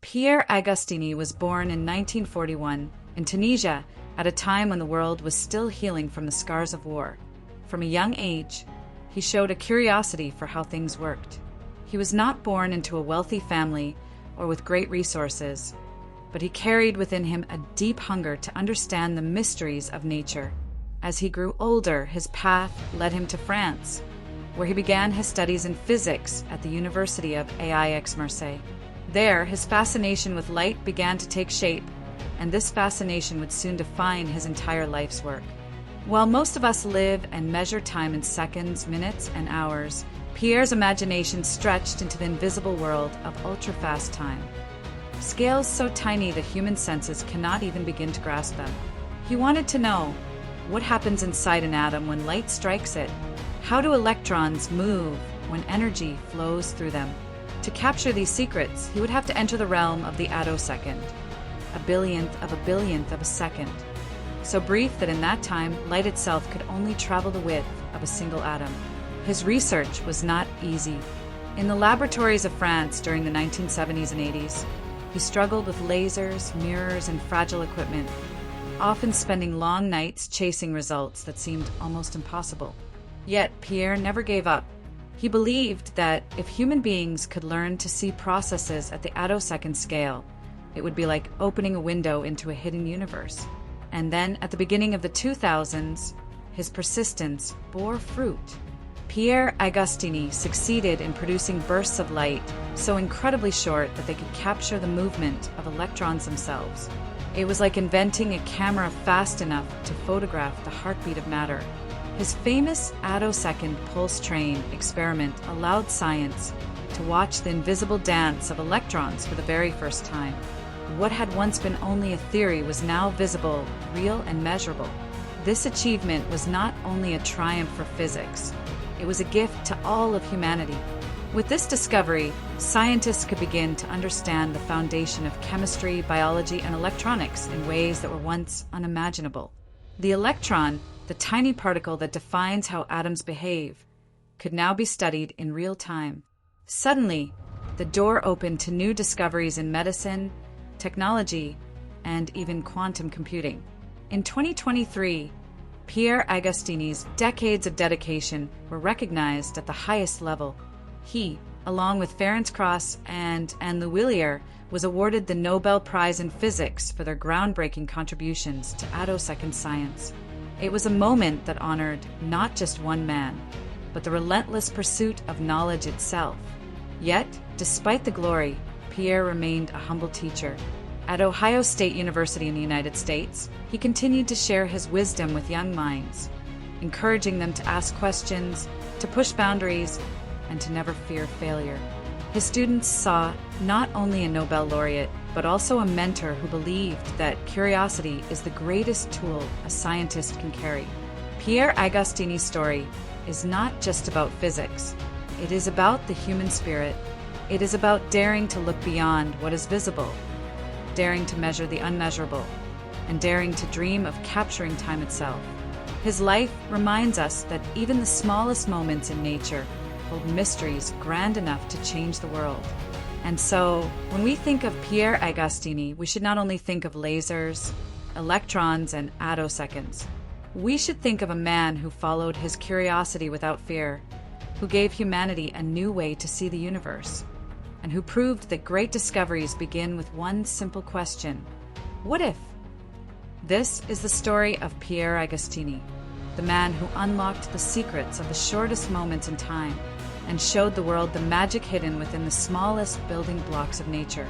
Pierre Agostini was born in 1941 in Tunisia at a time when the world was still healing from the scars of war. From a young age, he showed a curiosity for how things worked. He was not born into a wealthy family or with great resources, but he carried within him a deep hunger to understand the mysteries of nature. As he grew older, his path led him to France, where he began his studies in physics at the University of Aix-Marseille. There, his fascination with light began to take shape, and this fascination would soon define his entire life's work. While most of us live and measure time in seconds, minutes, and hours, Pierre's imagination stretched into the invisible world of ultra-fast time. Scales so tiny that human senses cannot even begin to grasp them. He wanted to know, what happens inside an atom when light strikes it? How do electrons move when energy flows through them? To capture these secrets, he would have to enter the realm of the attosecond, a billionth of a second. So brief that in that time, light itself could only travel the width of a single atom. His research was not easy. In the laboratories of France during the 1970s and 80s, he struggled with lasers, mirrors, and fragile equipment, often spending long nights chasing results that seemed almost impossible. Yet Pierre never gave up. He believed that if human beings could learn to see processes at the attosecond scale, it would be like opening a window into a hidden universe. And then, at the beginning of the 2000s, his persistence bore fruit. Pierre Agostini succeeded in producing bursts of light so incredibly short that they could capture the movement of electrons themselves. It was like inventing a camera fast enough to photograph the heartbeat of matter. His famous attosecond pulse train experiment allowed science to watch the invisible dance of electrons for the very first time. What had once been only a theory was now visible, real, and measurable. This achievement was not only a triumph for physics, it was a gift to all of humanity. With this discovery, scientists could begin to understand the foundation of chemistry, biology, and electronics in ways that were once unimaginable. The electron, the tiny particle that defines how atoms behave, could now be studied in real time. Suddenly, the door opened to new discoveries in medicine, technology, and even quantum computing. In 2023, Pierre Agostini's decades of dedication were recognized at the highest level. He, along with Ferenc Krausz and Lewilier, was awarded the Nobel Prize in Physics for their groundbreaking contributions to attosecond science. It was a moment that honored not just one man, but the relentless pursuit of knowledge itself. Yet, despite the glory, Pierre remained a humble teacher. At Ohio State University in the United States, he continued to share his wisdom with young minds, encouraging them to ask questions, to push boundaries, and to never fear failure. His students saw not only a Nobel laureate, but also a mentor who believed that curiosity is the greatest tool a scientist can carry. Pierre Agostini's story is not just about physics. It is about the human spirit. It is about daring to look beyond what is visible, daring to measure the unmeasurable, and daring to dream of capturing time itself. His life reminds us that even the smallest moments in nature hold mysteries grand enough to change the world. And so, when we think of Pierre Agostini, we should not only think of lasers, electrons, and attoseconds. We should think of a man who followed his curiosity without fear, who gave humanity a new way to see the universe, and who proved that great discoveries begin with one simple question: what if? This is the story of Pierre Agostini, the man who unlocked the secrets of the shortest moments in time and showed the world the magic hidden within the smallest building blocks of nature.